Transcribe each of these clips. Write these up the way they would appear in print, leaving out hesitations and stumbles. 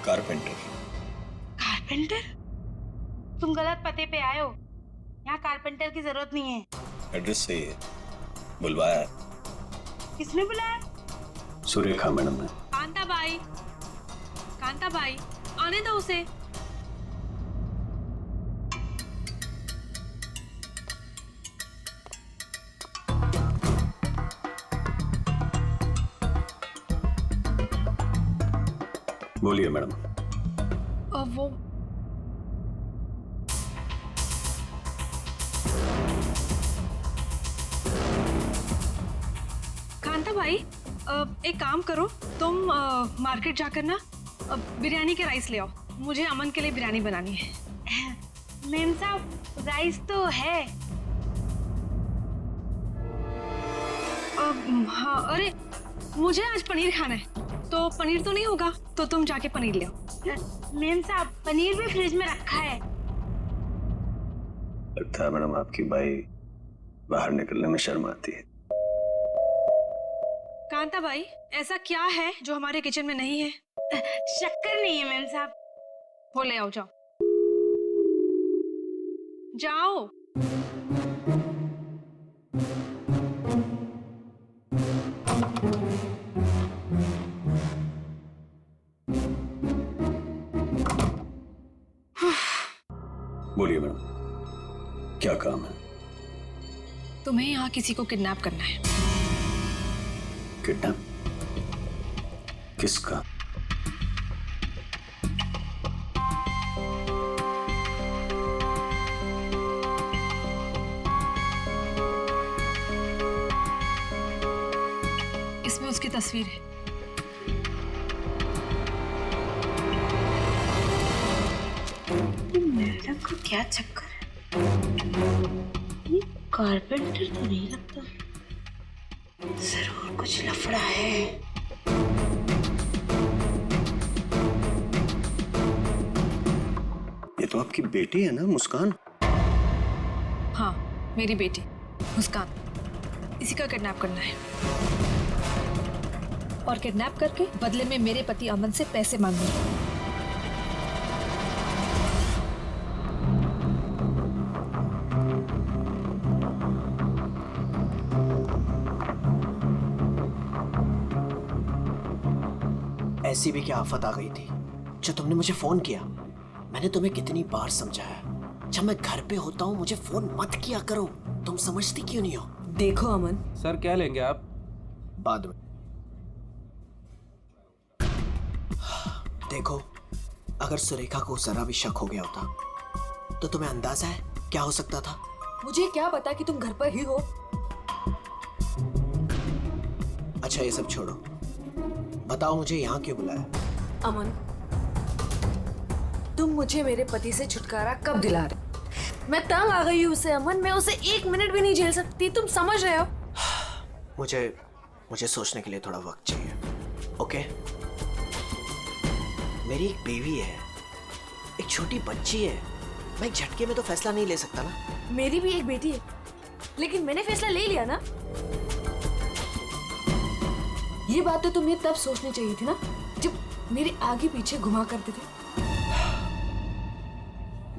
Carpenter. Carpenter? तुम गलत पते पे आए हो। यहाँ कारपेंटर की जरूरत नहीं है। एड्रेस सही है, बुलवाया है। किसने बुलाया? सुरेखा मैडम ने। कांता भाई आने दो उसे। बोलिए मैडम। वो कांता भाई, एक काम करो, तुम मार्केट जाकर ना बिरयानी के राइस ले आओ। मुझे अमन के लिए बिरयानी बनानी है। मैम साहब, राइस तो है। हाँ, अरे मुझे आज पनीर खाना है, तो पनीर तो नहीं होगा, तो तुम जाके पनीर ले आओ। मैम साहब, पनीर भी फ्रिज में रखा है। लगता है मैडम आपकी बाई बाहर निकलने में शर्म आती है। कांता भाई, ऐसा क्या है जो हमारे किचन में नहीं है? शक्कर नहीं है मैम साहब। वो ले आओ, जाओ जाओ। बोलिए मैडम, क्या काम है? तुम्हें यहाँ किसी को किडनैप करना है। किडनैप? किसका? इसमें उसकी तस्वीर है। मैडम को क्या चक्कर है? ये कारपेंटर तो नहीं लगता। जरूर कुछ लफड़ा है। ये तो आपकी बेटी है ना, मुस्कान? हाँ, मेरी बेटी मुस्कान। इसी का किडनैप करना है और किडनैप करके बदले में मेरे पति अमन से पैसे मांगने हैं। ऐसी भी क्या आफत आ गई थी जो तुमने मुझे फोन किया? मैंने तुम्हें कितनी बार समझाया, जब मैं घर पे होता हूँ मुझे फोन मत किया करो। तुम समझती क्यों नहीं हो? देखो अमन, सर क्या लेंगे आप? बाद में। देखो, अगर सुरेखा को जरा भी शक हो गया होता तो तुम्हें अंदाजा है क्या हो सकता था? मुझे क्या पता कि तुम घर पर ही हो। अच्छा ये सब छोड़ो, बताओ मुझे यहाँ क्यों बुलाया? अमन, तुम मुझे मेरे पति से छुटकारा कब दिला रहे? मैं तंग आ गई हूँ उससे अमन, मैं उसे 1 मिनट भी नहीं झेल सकती, तुम समझ रहे हो? मुझे सोचने के लिए थोड़ा वक्त चाहिए, ओके? मेरी एक बीवी है, एक छोटी बच्ची है, मैं एक झटके में तो फैसला नहीं ले सकता ना। मेरी भी एक बेटी है, लेकिन मैंने फैसला ले लिया ना। ये बात तो तुम्हें तब सोचनी चाहिए थी ना, जब मेरे आगे पीछे घुमा करते थे।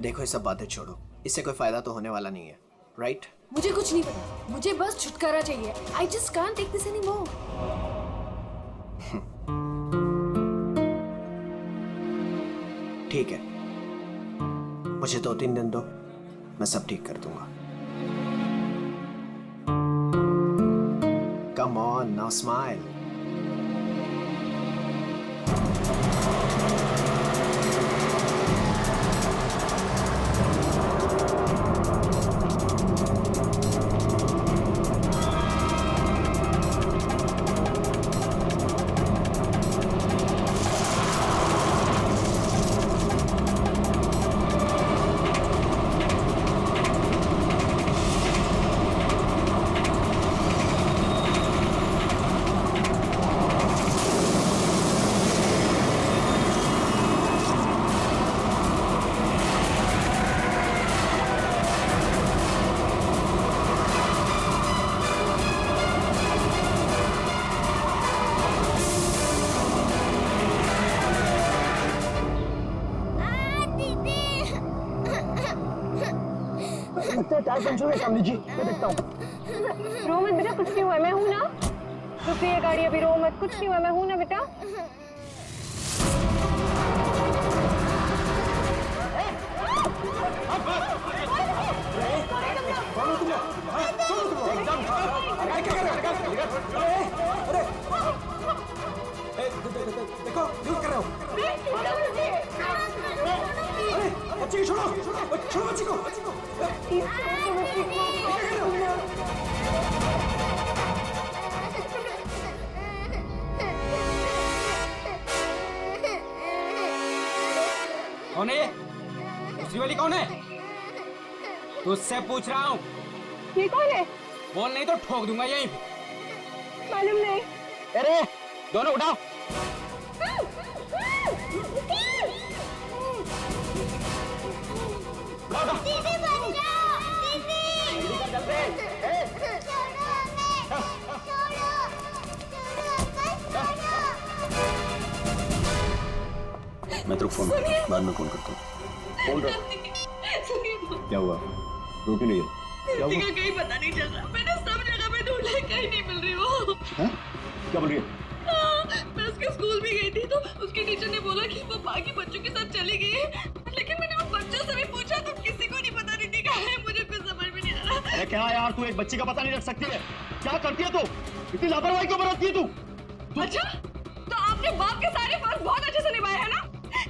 देखो ये सब बातें छोड़ो, इससे कोई फायदा तो होने वाला नहीं है, राइट? मुझे कुछ नहीं पता, मुझे बस छुटकारा चाहिए। I just can't take this anymore. ठीक है, मुझे 2-3 दिन दो, मैं सब ठीक कर दूंगा। Come on, now smile. लगता है टायर पंचर हुआ सामने जी, मैं देखता हूँ। रो मत बेटा, कुछ नहीं हुआ, मैं हूँ ना। रुक गई है गाड़ी अभी, रो मत, कुछ नहीं हुआ, मैं हूँ ना बेटा। देखो क्या कर रहे हो? अरे बच्ची को छोड़ो, छोड़ो बच्ची को। कौन है ये? दूसरी वाली कौन है? तुझसे पूछ रहा हूँ। ये कौन है? बोल नहीं तो ठोक दूंगा यहीं। मालूम नहीं। अरे दोनों उठाओ। दीदी बच जाओ, दीदी। मैं तेरे को फोन करता हूँ, बाद में फोन करता हूँ। फोन कर। क्या हुआ? रो क्यों नहीं है? क्या हुआ? कहीं पता नहीं चल रहा, मैंने सब जगह पे ढूंढा, कहीं नहीं मिल रही वो। हाँ? क्या बोल रही है? मैं उसके स्कूल भी गई थी तो उसके टीचर ने बोला कि वो बाकी बच्चों के साथ चली गई है, लेकिन मैंने उन बच्चों से भी पूछा तो किसी को नहीं पता रिद्धि कहाँ है। मुझे कुछ समझ में नहीं आ रहा। अरे क्या यार, तू एक बच्ची का पता नहीं रख सकती है? क्या करती है तू? इतनी लापरवाही क्यों बरतती है तू? अच्छा, तो आपने बाप के सारे फर्ज बहुत अच्छे से निभाए हैं ना?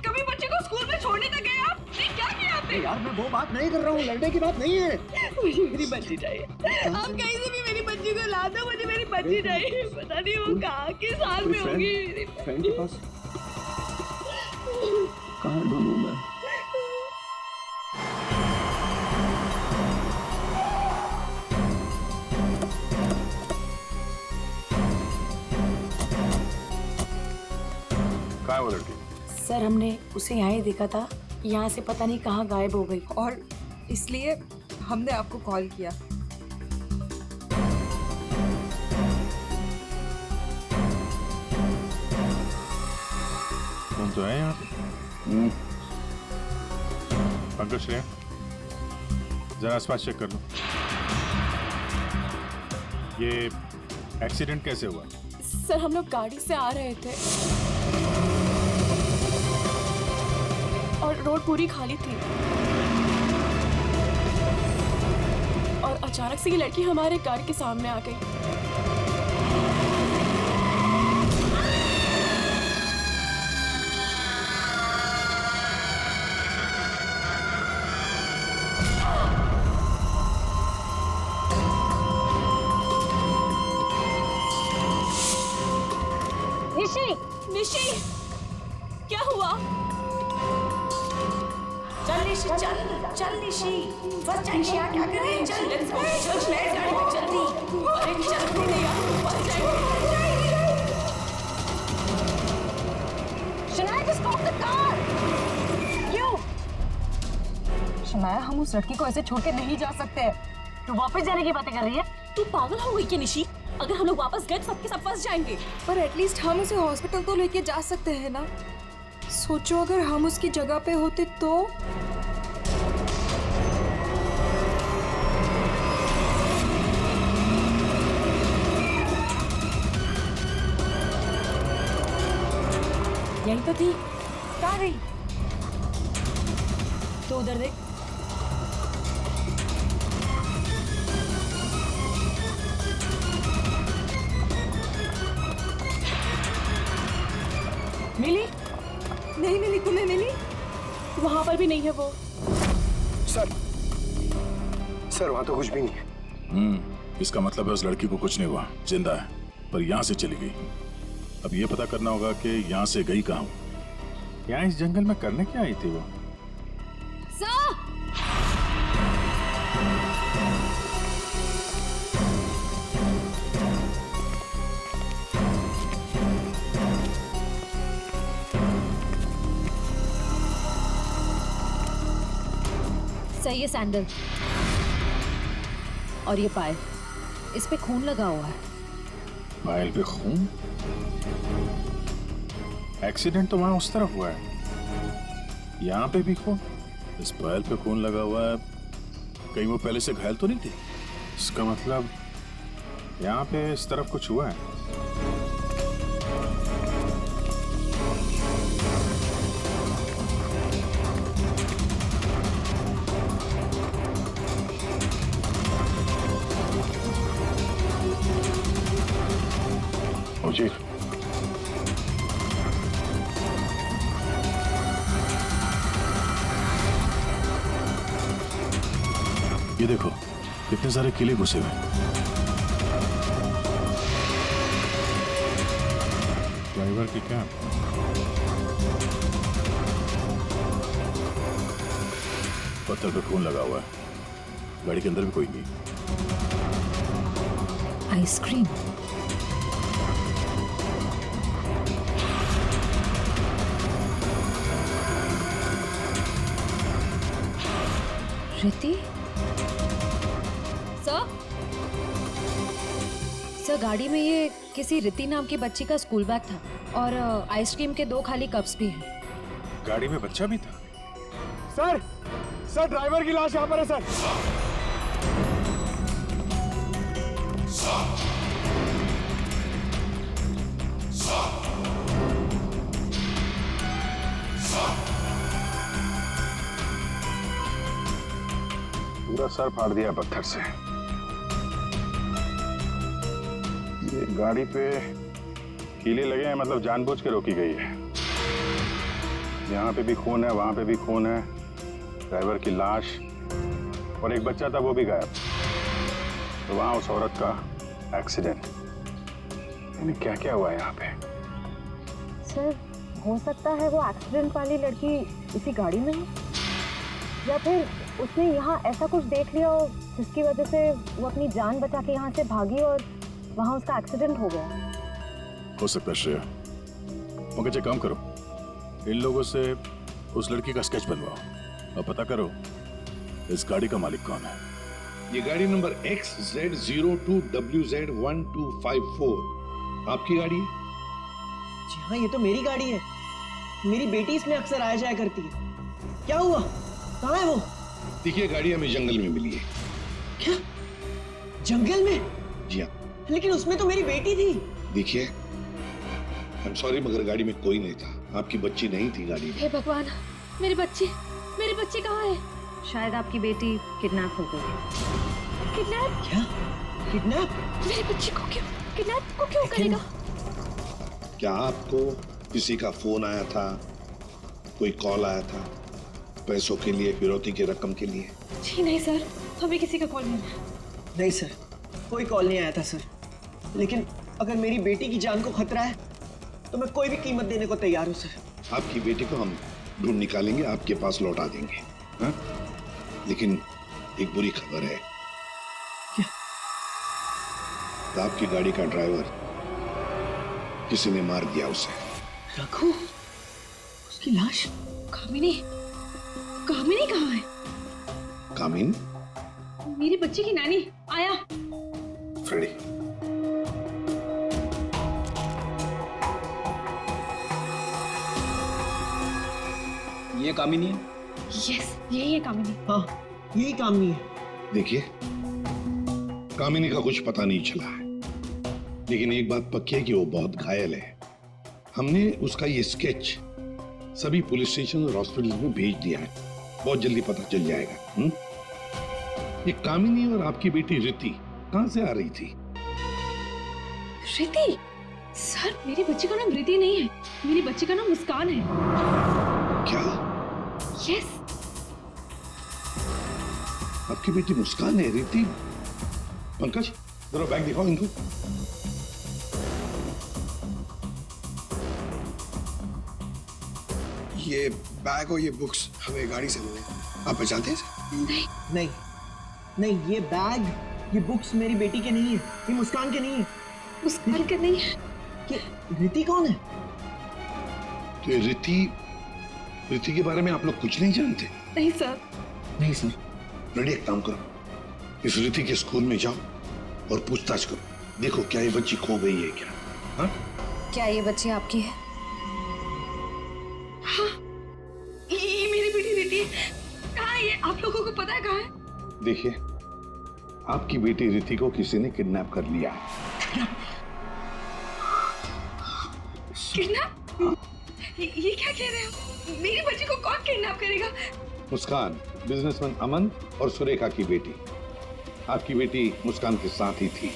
कभी बच्चे को स्कूल में छोड़ने तक गए आप? नहीं, क्या किया आपने? यार मैं वो बात नहीं कर रहा हूँ, लड़ने की बात नहीं है। मुझे मेरी बच्ची चाहिए। आप कहीं से भी मेरी बच्ची को ला दो, मुझे मेरी बच्ची चाहिए। पता नहीं वो कहाँ किस हाल में होगी। फ्रेंड के पास कहाँ ढूंढूं मैं? कहाँ है वो लड़की? सर हमने उसे यहाँ ही देखा था, यहाँ से पता नहीं कहाँ गायब हो गई। और इसलिए हमने आपको कॉल किया। कौन तो है यहाँ पे? पंकज श्रेया, जरा आसपास चेक कर लो। ये एक्सीडेंट कैसे हुआ? सर हम लोग गाड़ी से आ रहे थे और रोड पूरी खाली थी और अचानक से ये लड़की हमारे कार के सामने आ गई। निशी, निशी, क्या हुआ? चल निशी, चल चल निशी, फर्स्ट टाइम क्या कर रही है? चल लेट्स गो, चल लेट्स गो जल्दी। अरे चल नहीं यार, बच जाएंगे। Shanaya just stop the car। क्यों? शनाया हम उस लड़की को ऐसे छोड़ के नहीं जा सकते। तू वापस जाने की बातें कर रही है? तू पागल हो गई क्या निशी? अगर हम लोग वापस गए तो सबके सब फंस जाएंगे। पर एटलीस्ट हम उसे हॉस्पिटल तो लेके जा सकते हैं ना? सोचो अगर हम उसकी जगह पे होते तो। यही तो थी, कहाँ गई? तो उधर देख। मिली? नहीं मिली, तुम्हें मिली? वहां पर भी नहीं है वो। सर वहाँ तो कुछ भी नहीं है। इसका मतलब है उस लड़की को कुछ नहीं हुआ, जिंदा है, पर यहाँ से चली गई। अब ये पता करना होगा कि यहाँ से गई कहाँ। यहाँ इस जंगल में करने क्या आई थी वो? सही है सैंडल। और ये पायल, इस पे खून लगा हुआ है। पायल पे खून? एक्सीडेंट तो वहां उस तरफ हुआ है, यहाँ पे भी खून। इस पायल पे खून लगा हुआ है, कहीं वो पहले से घायल तो नहीं थी? इसका मतलब यहाँ पे इस तरफ कुछ हुआ है। चीफ, ये देखो कितने सारे किले घुसे हुए। ड्राइवर की क्या? पत्थर पे खून लगा हुआ है। गाड़ी के अंदर भी कोई नहीं। आइसक्रीम। रिति? सर गाड़ी में ये किसी रिति नाम की बच्ची का स्कूल बैग था और आइसक्रीम के 2 खाली कप्स भी हैं। गाड़ी में बच्चा भी था? सर ड्राइवर की लाश यहाँ पर है सर। पूरा सर फाड़ दिया पत्थर से। ये गाड़ी पे कीले लगे हैं, मतलब जानबूझ के रोकी गई है। यहाँ पे भी खून है, वहां पे भी खून है। ड्राइवर की लाश और एक बच्चा था वो भी गायब। तो वहां उस औरत का एक्सीडेंट। यानी क्या क्या हुआ यहाँ पे? सर हो सकता है वो एक्सीडेंट वाली लड़की इसी गाड़ी में है, या फिर उसने यहाँ ऐसा कुछ देख लिया हो जिसकी वजह से वो अपनी जान बचा के यहाँ से भागी और वहाँ उसका एक्सीडेंट हो गया। हो सकता है श्रेया। मगर एक काम करो, इन लोगों से उस लड़की का स्केच बनवाओ और पता करो इस गाड़ी का मालिक कौन है। ये गाड़ी नंबर XZ02WZ1254 आपकी गाड़ी है? जी हाँ, ये तो मेरी गाड़ी है। मेरी बेटी इसमें अक्सर आया जाया करती है। क्या हुआ? कहाँ है वो? देखिए गाड़ी हमें जंगल में मिली है। क्या? जंगल में? जी हाँ। लेकिन उसमें तो मेरी बेटी थी। देखिए आई एम सॉरी मगर गाड़ी में कोई नहीं था। आपकी बच्ची नहीं थी गाड़ी में। हे भगवान, मेरी बच्ची कहाँ है? शायद आपकी बेटी किडनैप हो गई। किडनैप? क्या? किडनैप? मेरी बच्ची को क्यों करेगा? क्या आपको किसी का फोन आया था, कोई कॉल आया था पैसों के लिए, फिरौती की रकम के लिए? जी नहीं सर, हमें किसी का कॉल नहीं आया। नहीं सर, कोई कॉल नहीं आया था सर। लेकिन अगर मेरी बेटी की जान को खतरा है तो मैं कोई भी कीमत देने को तैयार हूँ सर। आपकी बेटी को हम ढूंढ निकालेंगे, आपके पास लौटा देंगे। हाँ? लेकिन एक बुरी खबर है। क्या? तो आपकी गाड़ी का ड्राइवर किसी ने मार दिया उसे। रघु? उसकी लाश? कामिनी कहाँ है? कामिन? मेरी बच्ची की नानी आया। फ्रेडी, ये कामिनी है? यस, यही है कामिनी। हाँ, यही कामिनी है। देखिए कामिनी का कुछ पता नहीं चला है, लेकिन एक बात पक्की है कि वो बहुत घायल है। हमने उसका ये स्केच सभी पुलिस स्टेशन और हॉस्पिटल में भेज दिया है। बहुत जल्दी पता चल जाएगा। ये कामिनी और आपकी बेटी रिति कहां से आ रही थी? रिति? सर मेरी बच्ची का नाम रिति नहीं है, मेरी बच्ची का नाम मुस्कान है। क्या? यस। आपकी बेटी मुस्कान है? रिति? पंकज जरा बैग दिखाओ इनको। ये बैग और ये बुक्स हमें गाड़ी से मिले। आप पहचानते हैं? नहीं, ये बैग, ये बुक्स मेरी बेटी के नहीं है, ये मुस्कान के नहीं है। मुस्कान के नहीं है? कि रिति कौन है? तो रिति के बारे में आप लोग कुछ नहीं जानते? नहीं सर। नहीं सर। रेडी, एक काम करो, इस रिति के स्कूल में जाओ और पूछताछ करो, देखो क्या ये बच्ची खो गई है क्या? हाँ? क्या ये बच्ची आपकी है? हाँ, ये मेरी बेटी रिति है। कहाँ है ये? आप लोगों को पता है कहाँ है? देखिए, आपकी बेटी रिति को किसी ने किडनैप कर लिया है। किडनैप? ये क्या कह रहे हो? मेरी बच्ची को कौन किडनैप करेगा? मुस्कान, बिजनेसमैन अमन और सुरेखा की बेटी। आपकी बेटी मुस्कान के साथ ही थी।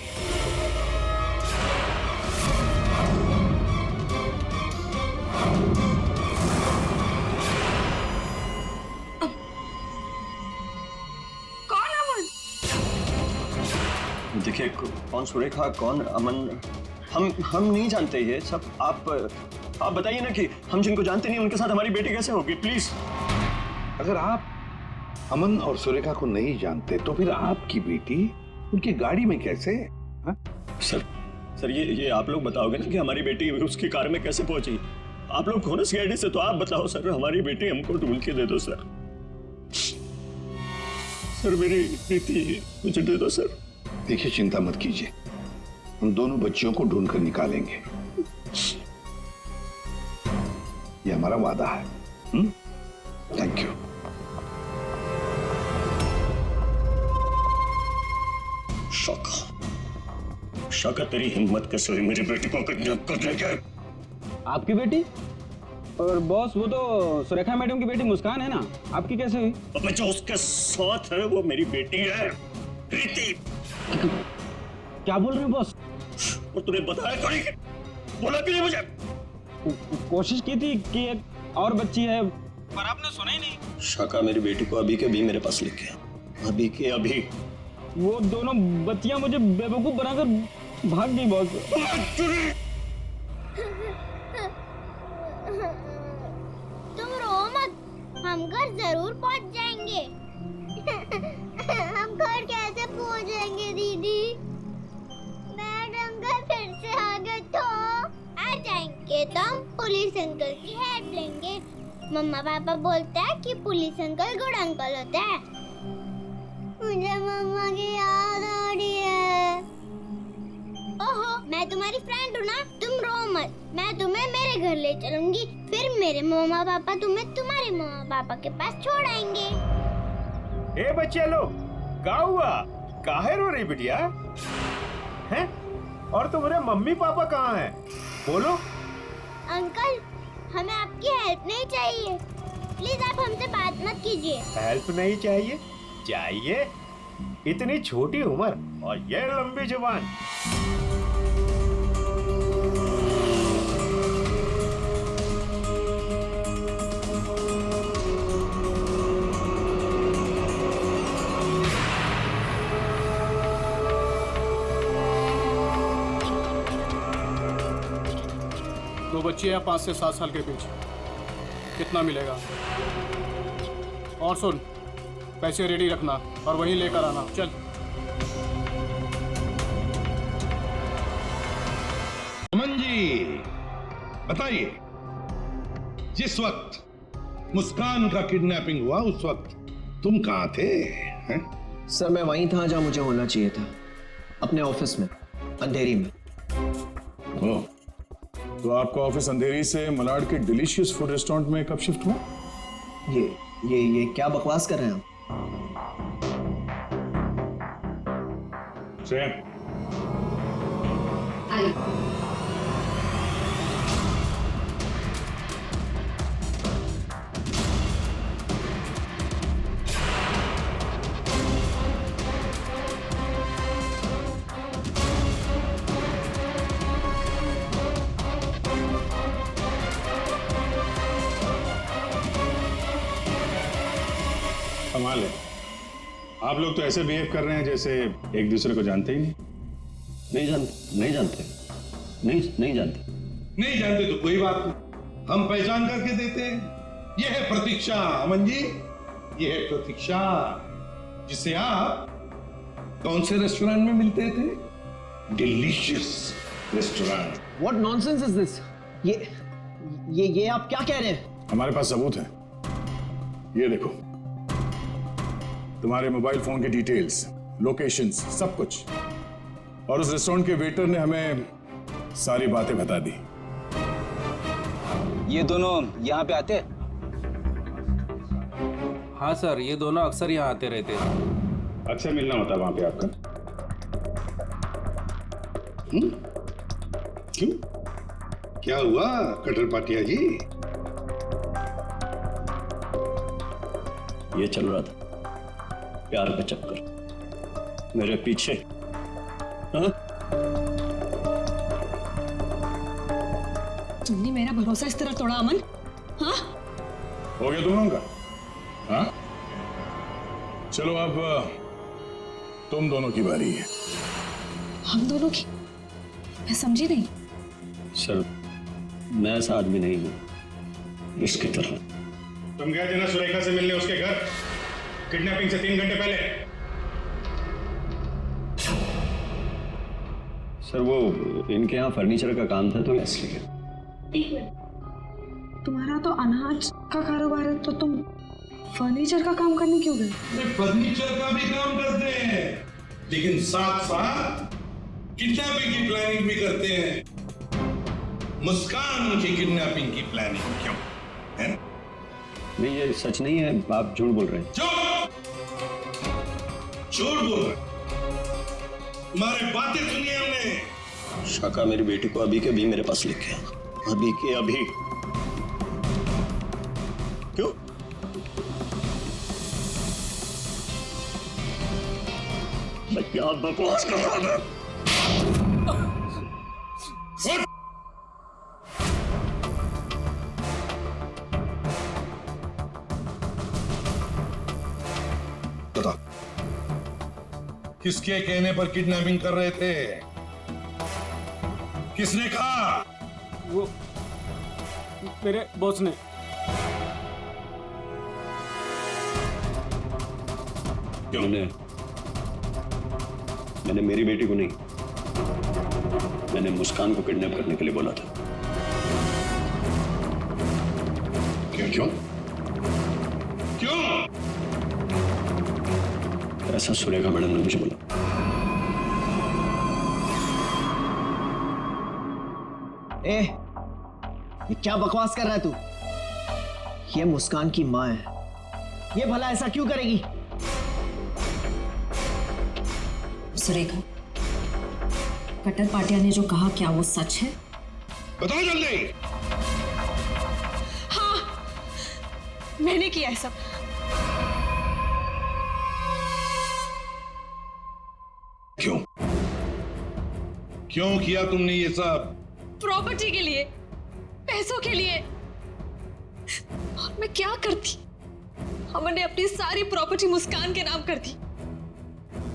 देखिए, कौन सुरेखा, कौन अमन, हम नहीं जानते ये सब। आप बताइए ना कि हम जिनको जानते नहीं उनके साथ हमारी बेटी कैसे होगी, प्लीज। अगर आप अमन और सुरेखा को नहीं जानते तो फिर आपकी बेटी उनकी गाड़ी में कैसे? हा? सर ये आप लोग बताओगे ना कि हमारी बेटी उसकी कार में कैसे पहुंची? आप लोग कौन सीआईडी से, तो आप बताओ सर। हमारी बेटी हमको ढूंढ के दे दो सर। सर मेरी बेटी मुझे दे दो सर। देखिए, चिंता मत कीजिए, हम दोनों बच्चियों को ढूंढ कर निकालेंगे। ये हमारा वादा है। Thank you. शौका, तेरी हिम्मत कैसे हुई मेरी बेटी को किडनैप करने के? आपकी बेटी? और बॉस, वो तो सुरेखा मैडम की बेटी मुस्कान है ना, आपकी कैसे हुई? अब जो उसके साथ है वो मेरी बेटी है, रिति। क्या बोल रहे हैं बॉस? और तूने बताया थोड़ी, बोला क्यों मुझे? कोशिश की थी कि एक और बच्ची है, पर आपने सुना ही नहीं। शाका, मेरी बेटी को अभी के अभी मेरे पास लेके आ, अभी के अभी। वो दोनों बच्चियां मुझे बेवकूफ बनाकर भाग गई बॉस। तुम रो मत, हम घर जरूर पहुंच जाएंगे। हम घर कैसे पहुंचेंगे दीदी? मैडम का फिर से आ गए तो आ जाएंगे तो हम पुलिस अंकल की हेल्प लेंगे। मम्मा पापा बोलते हैं कि पुलिस अंकल गुड अंकल होते हैं। मुझे मम्मा की याद आ रही है। ओहो, मैं तुम्हारी फ्रेंड हूँ ना, तुम रो मत। मैं तुम्हें मेरे घर ले चलूंगी, फिर मेरे मम्मा पापा तुम्हें तुम्हारे मम्मा पापा के पास छोड़ आएंगे। ए बच्चे लोग, क्या हुआ? काहे रो रही बिटिया? हैं? और तुम्हारे मम्मी पापा कहाँ हैं? बोलो। अंकल, हमें आपकी हेल्प नहीं चाहिए, प्लीज आप हमसे बात मत कीजिए। हेल्प नहीं चाहिए? चाहिए? इतनी छोटी उम्र और ये लंबी जुबान। दो बच्चे हैं 5 से 7 साल के बीच, कितना मिलेगा? और सुन, पैसे रेडी रखना और वहीं लेकर आना। चल। अमन जी, बताइए, जिस वक्त मुस्कान का किडनैपिंग हुआ उस वक्त तुम कहाँ थे? हैं? सर, मैं वहीं था जहाँ मुझे होना चाहिए था, अपने ऑफिस में, अंधेरी में। ओह, तो आपका ऑफिस अंधेरी से मलाड के डिलीशियस फूड रेस्टोरेंट में कब शिफ्ट हुआ? ये क्या बकवास कर रहे हैं आप? कमाल है, आप लोग तो ऐसे बिहेव कर रहे हैं जैसे एक दूसरे को जानते ही नहीं। नहीं जानते। नहीं जानते तो कोई बात नहीं, हम पहचान करके देते हैं। यह है प्रतीक्षा अमन जी, यह है प्रतीक्षा, जिसे आप कौन से रेस्टोरेंट में मिलते थे? Delicious restaurant. What nonsense is this? ये आप क्या कह रहे हैं? हमारे पास सबूत है, ये देखो, तुम्हारे मोबाइल फोन की डिटेल्स, लोकेशंस, सब कुछ। और उस रेस्टोरेंट के वेटर ने हमें सारी बातें बता दी। ये दोनों यहाँ पे आते? हाँ सर, ये दोनों अक्सर यहाँ आते रहते हैं। अच्छा मिलना होता वहां पे आपका। क्यों, क्या हुआ कटर पाटिया जी? ये चल रहा था प्यार का चक्कर मेरे पीछे। हाँ? तुमने मेरा भरोसा इस तरह तोड़ा अमन? हाँ? हो गया तुम लोगों का? हाँ? चलो अब तुम दोनों की बारी है। हम दोनों की? मैं समझी नहीं। सर मैं ऐसा आदमी नहीं हूं इसकी तरह। तुम गए थे ना सुरेखा से मिलने उसके घर किडनैपिंग से 3 घंटे पहले। सर वो इनके यहाँ फर्नीचर का काम था तो इसलिए। तुम्हारा तो अनाज का कारोबार है, तो तुम फर्नीचर का काम करने क्यों गए? फर्नीचर का भी काम करते हैं, लेकिन साथ साथ किडनैपिंग की प्लानिंग भी करते हैं। मुस्कान की किडनैपिंग की प्लानिंग क्यों है? नहीं ये सच नहीं है, आप झूठ बोल रहे हैं। झूठ बोल रहे, तुम्हारे बातें सुनी हमने। शाका मेरी बेटी को अभी के अभी मेरे पास लेके आ, अभी के अभी। क्यों? मैं क्या बकवास कर रहा था? किसके कहने पर किडनैपिंग कर रहे थे? किसने कहा? वो मेरे बॉस ने। मैंने मेरी बेटी को नहीं, मैंने मुस्कान को किडनैप करने के लिए बोला था। क्यों क्यों क्यों? ऐसा सुरेखा मैडम ने मुझे बोला। ए, ये क्या बकवास कर रहा है तू? ये मुस्कान की माँ है, ये भला ऐसा क्यों करेगी? सुरेखा, कटर पाटिया ने जो कहा क्या वो सच है? बताओ जल्दी। हाँ, मैंने किया है सब। क्यों क्यों किया तुमने ये सब? प्रॉपर्टी के लिए, पैसों के लिए। और मैं क्या करती? हमने अपनी सारी प्रॉपर्टी मुस्कान के नाम कर दी।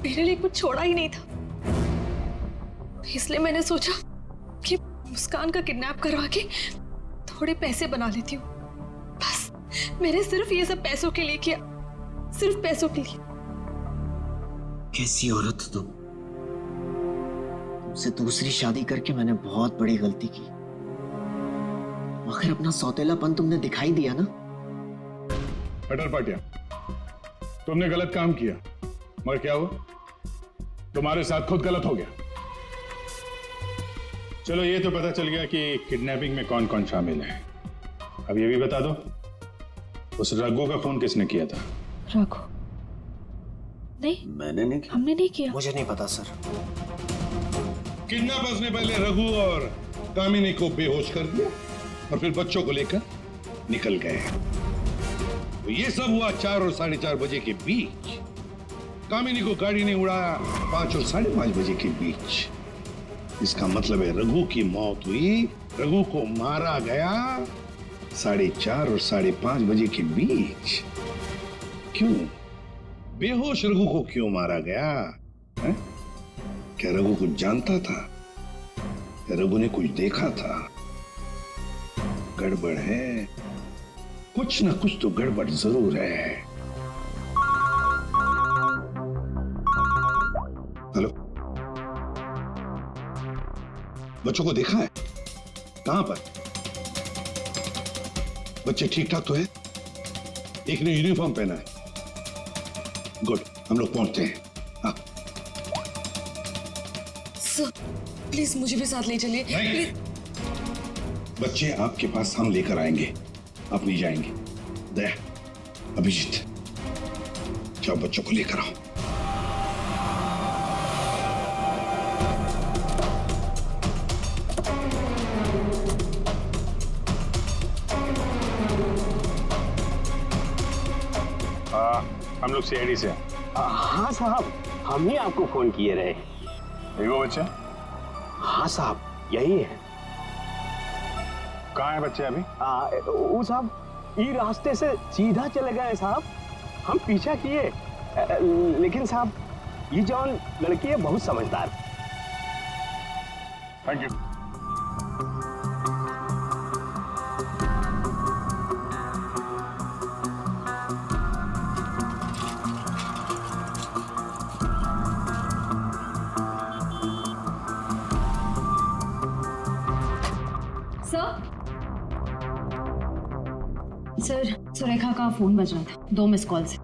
मेरे लिए कुछ छोड़ा ही नहीं था, इसलिए मैंने सोचा कि मुस्कान का किडनैप करवा के थोड़े पैसे बना लेती हूँ। बस मैंने सिर्फ ये सब पैसों के लिए किया, सिर्फ पैसों के लिए। कैसी औरत हो तुम? तुमसे दूसरी शादी करके मैंने बहुत बड़ी गलती की। आखिर अपना सौतेलापन तुमने दिखाई दिया ना। कटर पाटिया, तुमने गलत काम किया, मगर क्या हुआ? तुम्हारे साथ खुद गलत हो गया। चलो ये तो पता चल गया कि किडनैपिंग में कौन कौन शामिल है। अब ये भी बता दो, उस रघु का फोन किसने किया था? रघु? नहीं, मैंने नहीं किया। हमने नहीं किया। मुझे नहीं पता सर। किडनैपर्स ने पहले रघु और कामिनी को बेहोश कर दिया और फिर बच्चों को लेकर निकल गए। तो ये सब हुआ 4 और 4:30 बजे के बीच। कामिनी को गाड़ी ने उड़ाया 5 और 5:30 बजे के बीच। इसका मतलब है रघु की मौत हुई, रघु को मारा गया 4:30 और 5:30 बजे के बीच। क्यों? बेहोश रघु को क्यों मारा गया है? क्या रघु कुछ जानता था? क्या रघु ने कुछ देखा था? गड़बड़ है, कुछ ना कुछ तो गड़बड़ जरूर है। हेलो, बच्चों को देखा है? कहां पर? बच्चे ठीक ठाक तो है? एक ने यूनिफॉर्म पहना है। गुड, हम लोग पहुंचते हैं। हाँ। सर, प्लीज मुझे भी साथ ले चलिए। प्लीज। बच्चे आपके पास हम लेकर आएंगे, आप नहीं जाएंगे। दया, अभिजीत, जाओ बच्चों को लेकर आओ। हम लोग सीआईडी से हैं। हाँ साहब, हम ही आपको फोन किए रहे। वो बच्चे? हाँ साहब, यही है। कहाँ है बच्चे अभी? वो साहब ये रास्ते से सीधा चले गए साहब, हम पीछा किए, लेकिन साहब ये जौन लड़की है बहुत समझदार। Thank you. सर, सुरेखा का फोन बज रहा था 2 मिस कॉल से।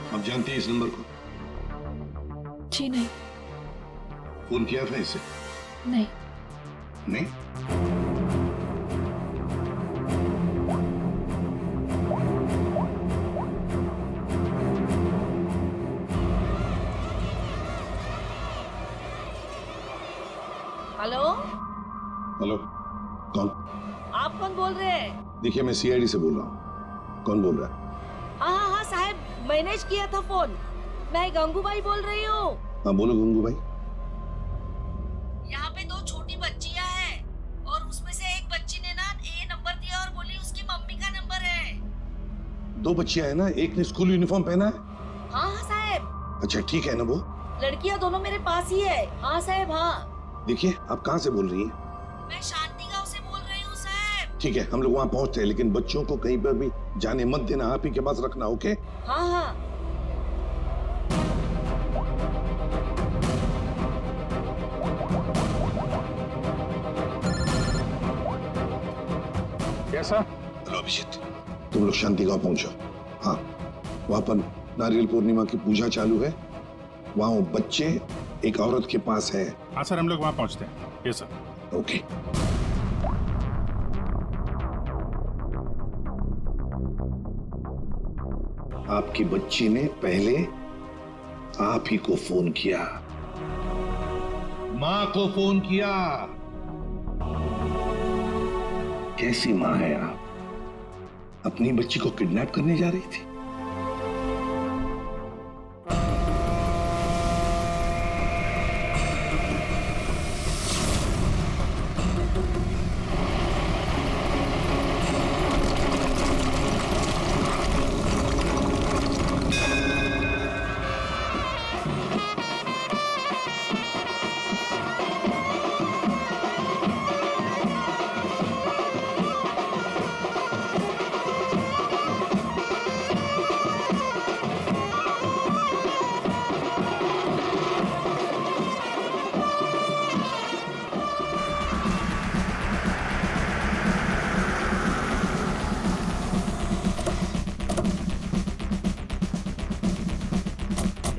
आप जानते हैं इस नंबर को? जी नहीं। फोन किया था इसे? नहीं। नहीं? हेलो, हेलो, कौन? आप कौन बोल रहे हैं? देखिए मैं सीआईडी से बोल रहा हूँ। कौन बोल रहा है? हाँ साहब, मैनेज किया था फोन। मैं गंगूबाई बोल रही हूँ। हाँ बोलो गंगूबाई। यहाँ पे 2 छोटी बच्चियाँ हैं और उसमें से एक बच्ची ने ना ये नंबर दिया और बोली उसकी मम्मी का नंबर है। 2 बच्चियां हैं ना, एक ने स्कूल यूनिफॉर्म पहना है। हाँ साहब। अच्छा ठीक है ना वो? लड़कियाँ दोनों मेरे पास ही है। हाँ साहब, हाँ। देखिए आप कहाँ से बोल रही हैं? मैं शांति गांव से बोल रही हूँ साहब। ठीक है, हम लोग वहाँ पहुँचते हैं, लेकिन बच्चों को कहीं पर भी जाने मत देना, आप ही के पास रखना। ओके? हाँ हाँ। कैसा? हेलो अभिजीत, तुम लोग शांति गांव पहुंचो। हाँ, वहाँ पर नारियल पूर्णिमा की पूजा चालू है। वहाँ वो बच्चे एक औरत के पास है। हाँ सर, हम लोग वहाँ पहुँचते हैं। Yes sir. ओके। आपकी बच्ची ने पहले आप ही को फोन किया, माँ को फोन किया। कैसी माँ है आप? अपनी बच्ची को किडनैप करने जा रही थी।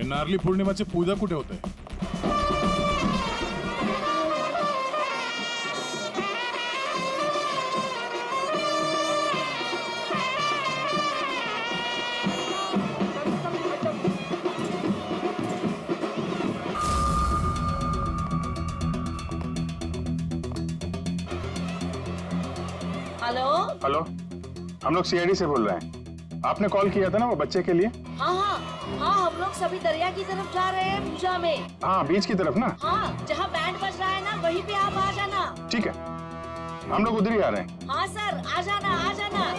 नारली पौर्णिमाचे पूजा कुठे होते? हेलो। हेलो, हम लोग सीआईडी से बोल रहे हैं। आपने कॉल किया था ना वो बच्चे के लिए? हाँ हाँ हाँ, हम लोग सभी दरिया की तरफ जा रहे हैं पूजा में। हाँ, बीच की तरफ ना? हाँ, जहाँ बैंड बज रहा है ना वहीं पे आप आ जाना। ठीक है, हम लोग उधर ही आ रहे हैं। हाँ सर, आ जाना आ जाना।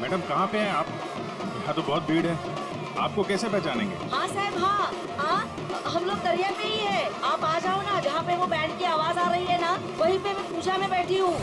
मैडम कहाँ पे हैं आप? यहाँ तो बहुत भीड़ है, आपको कैसे पहचानेंगे? हाँ साहब, हाँ हाँ, हम लोग दरिया पे ही है। आप आ जाओ ना, जहाँ पे वो बैंड की आवाज आ रही है ना वहीं पे मैं पूजा में बैठी हूँ।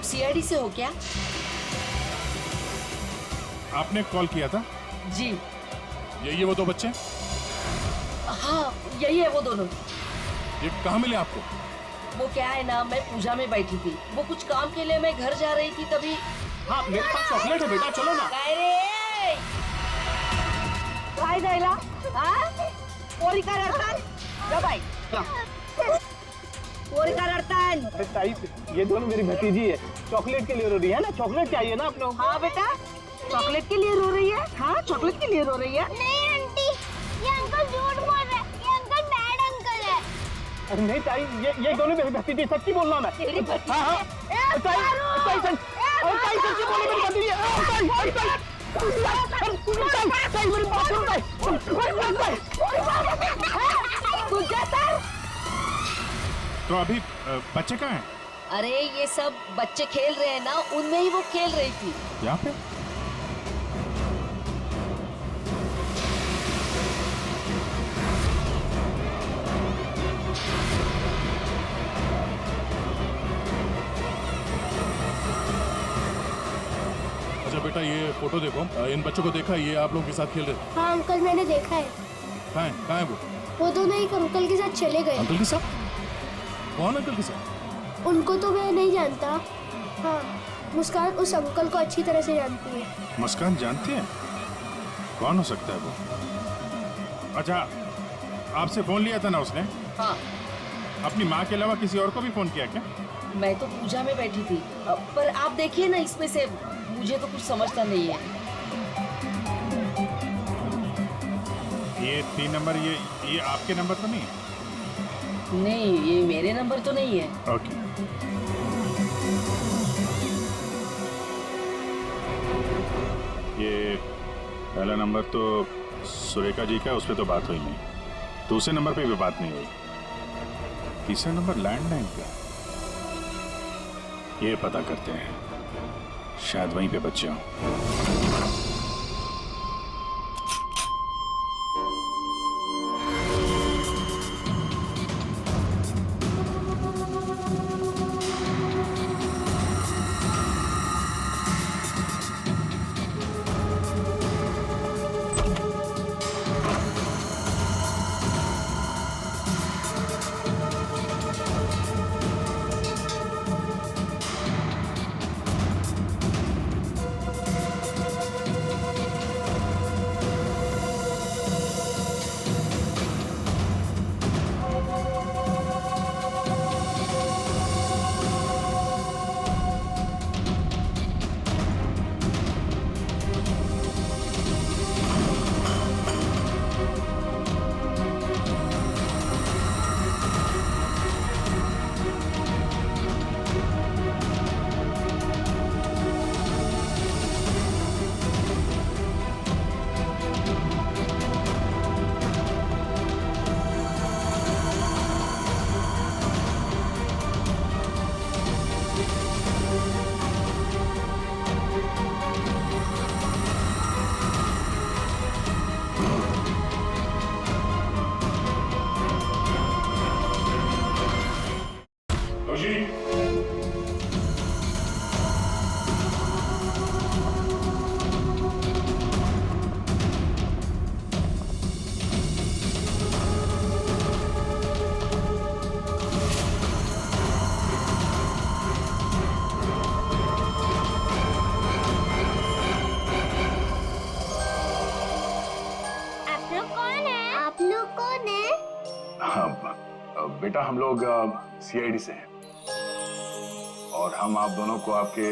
लोग सीआईडी से हो क्या? आपने कॉल किया था? जी। ये वो दो बच्चे? हाँ यही है वो दोनों। ये कहाँ मिले आपको? वो क्या है ना, मैं पूजा में बैठी थी, वो कुछ काम के लिए मैं घर जा रही थी तभी। हाँ मेरे पास चॉकलेट है बेटा, चलो ना। काय जायला पोरी का रडतान जा बाई पोरी का रडतान। ताई ये दोनों मेरी भतीजी है, चॉकलेट के लिए रो रही है ना, चॉकलेट चाहिए ना आप लोग? हाँ बेटा चॉकलेट के लिए रो रही है। हाँ चॉकलेट के लिए रो रही है। नहीं आंटी, ये अंकल झूठ बोल रहे हैं, ये अंकल बैड अंकल है। अरे नहीं ताई, ये दोनों मेरी भतीजी, सच्ची बोल रहा हूं मैं। तेरी भतीजी? हाँ हाँ ताई सच्ची बोली मेरी भतीजी है। तो अभी बच्चे कहाँ हैं? अरे ये सब बच्चे खेल रहे हैं ना, उनमें ही वो खेल रही थी। यहाँ पे? अच्छा बेटा ये फोटो देखो, इन बच्चों को देखा, ये आप लोगों के साथ खेल रहे थे? हाँ अंकल मैंने देखा है। कहाँ है वो दोनों एक अंकल के साथ चले गए। अंकल के साथ? कौन अंकल के साथ? उनको तो मैं नहीं जानता। हाँ मुस्कान उस अंकल को अच्छी तरह से जानती है। मुस्कान जानती है? कौन हो सकता है वो? अच्छा आपसे फोन लिया था ना उसने? हाँ। अपनी माँ के अलावा किसी और को भी फोन किया क्या? मैं तो पूजा में बैठी थी, पर आप देखिए ना, इसमें से मुझे तो कुछ समझता नहीं है। ये 3 नंबर, ये आपके नंबर तो नहीं है? नहीं ये मेरे नंबर तो नहीं है। ओके। ये पहला नंबर तो सुरेखा जी का, उस पर तो बात हुई नहीं। दूसरे नंबर पे भी बात नहीं हुई। तीसरा नंबर लैंडलाइन का, ये पता करते हैं, शायद वहीं पे बच्चे हों। बेटा हम लोग सीआईडी से हैं और हम आप दोनों को आपके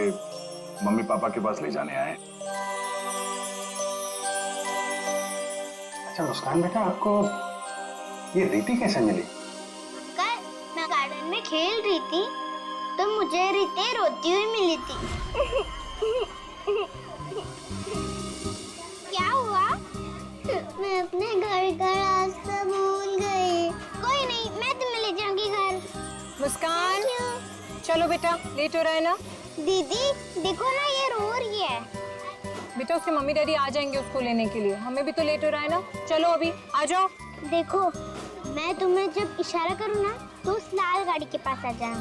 मम्मी पापा के पास ले जाने आए। अच्छा मुस्कान बेटा, आपको ये रीति कैसे मिली? कल मैं गार्डन में खेल रही थी तो मुझे रीति रोती हुई मिली थी। क्या हुआ? मैं अपने घर का रास्ता भूल गई। कोई नहीं, मैं तुम्हें ले जाऊंगी घर। मुस्कान चलो बेटा, लेट हो रहा है ना। दीदी देखो ना, ये रो रही है। बेटा उसके मम्मी डैडी आ जाएंगे उसको लेने के लिए, हमें भी तो लेट हो रहा है ना। चलो अभी आ जाओ। देखो मैं तुम्हें जब इशारा करूँ ना तो उस लाल गाड़ी के पास आ जाना।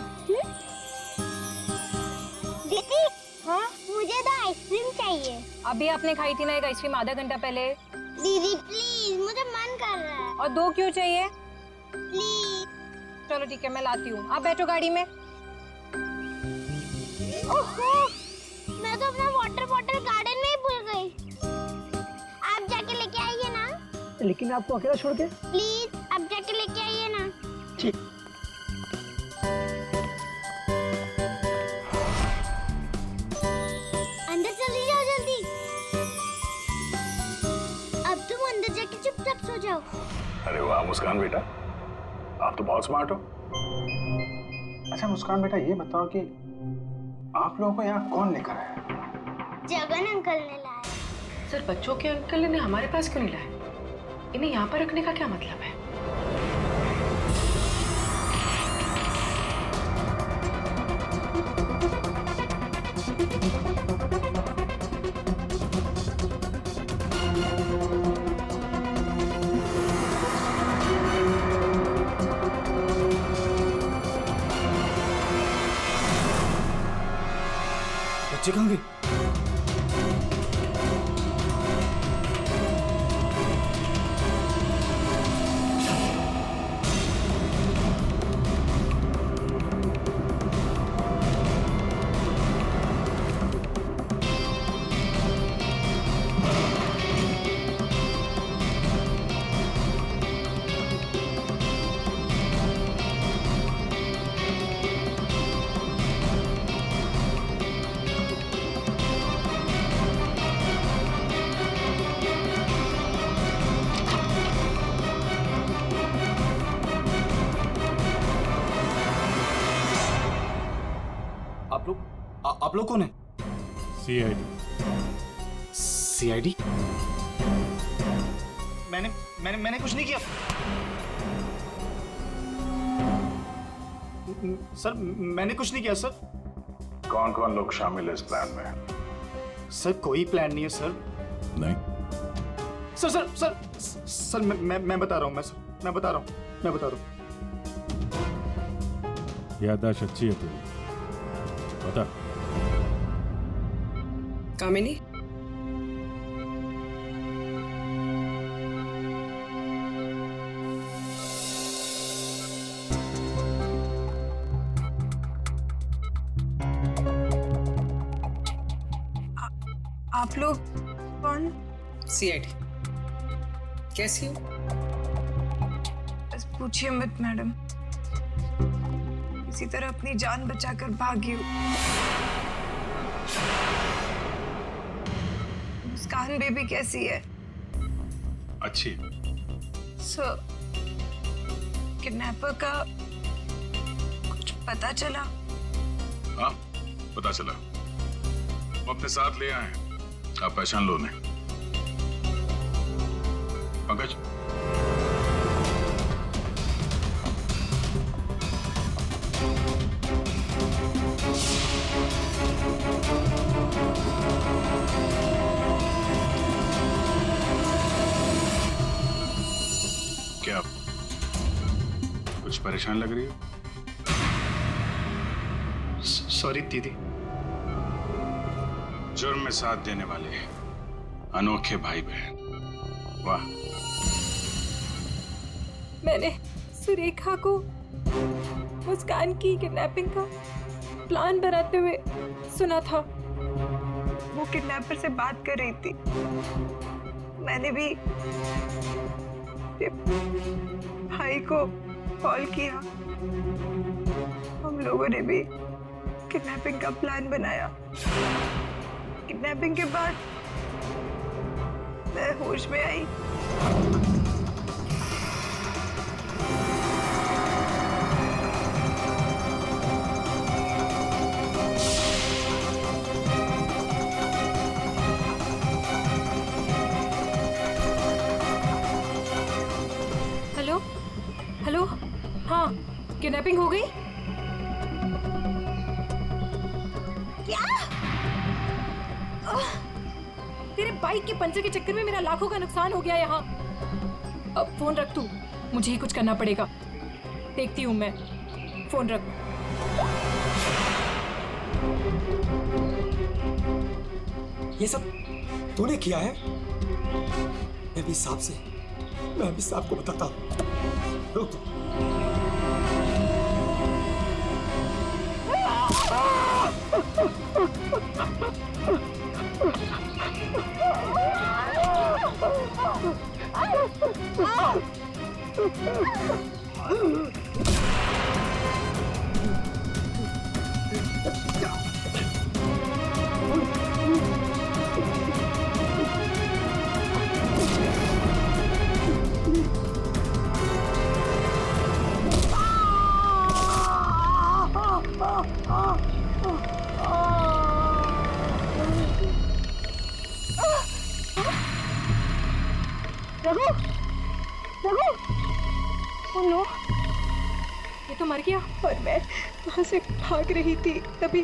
दीदी, हाँ मुझे तो आइसक्रीम चाहिए। अभी आपने खाई थी ना एक आइसक्रीम आधा घंटा पहले। दीदी प्लीज, मुझे मन कर रहा है। और 2 क्यों चाहिए? प्लीज। चलो ठीक है, मैं लाती हूँ, आप बैठो गाड़ी में। ओहो, मैं तो अपना वाटर बॉटल गार्डन में ही भूल गई। आप जाके लेके आइए ना। लेकिन आपको अकेला छोड़ के? प्लीज, आप जाके लेके आइए ना। ठीक। अंदर चली जाओ जल्दी। अब तुम अंदर जाके चुपचाप सो जाओ। अरे वाह मुस्कान बेटा, आप तो बहुत स्मार्ट हो। अच्छा मुस्कान बेटा, ये बताओ कि आप लोगों को यहाँ कौन लेकर आया? जगन अंकल ने लाया। सर, बच्चों के अंकल ने हमारे पास क्यों नहीं लाए? इन्हें यहाँ पर रखने का क्या मतलब है? बच्चे कहाँ गए? आप लोग कौन है? सीआईडी। सीआईडी? मैंने कुछ नहीं किया सर, मैंने कुछ नहीं किया सर। कौन कौन लोग शामिल है इस प्लान में? सर कोई प्लान नहीं है सर। नहीं सर सर सर सर मैं बता रहा हूँ, मैं बता रहा हूँ। याददाश्त अच्छी है तेरी, बता। कामिनी, आप लोग कौन? सीआईडी। कैसी हो? बस पूछिए मत मैडम, किसी तरह अपनी जान बचाकर भागी हूँ। मुस्कान बेबी कैसी है? अच्छी। सर, किडनैपर का कुछ पता चला? हाँ पता चला, वो अपने साथ ले आए हैं, आप पहचान लो उन्हें। पंकज, क्या कुछ परेशान लग रही हो? सॉरी दीदी। जुर्म में साथ देने वाले अनोखे भाई बहन, वाह। मैंने सुरेखा को मुस्कान की किडनैपिंग का प्लान बनाते हुए सुना था। वो किडनैपर से बात कर रही थी। मैंने भी भाई को कॉल किया। हम लोगों ने भी किडनैपिंग का प्लान बनाया। किडनैपिंग के बाद मैं होश में आई। हेलो हेलो, हाँ किडनैपिंग हो गई? क्या? तेरे बाइक के पंचर के चक्कर में मेरा लाखों का नुकसान हो गया यहाँ। अब फोन रख तू, मुझे ही कुछ करना पड़ेगा। देखती हूँ मैं, फोन रख। ये सब तूने किया है? मैं भी साहब को बताता हूँ। रुक तू। नो, ये तो मर गया और मैं वहां से भाग रही थी तभी।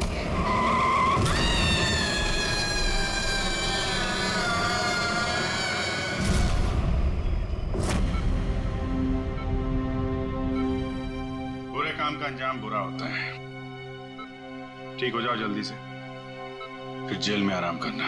बुरे काम का अंजाम बुरा होता है। ठीक हो जाओ जल्दी से, फिर जेल में आराम करना।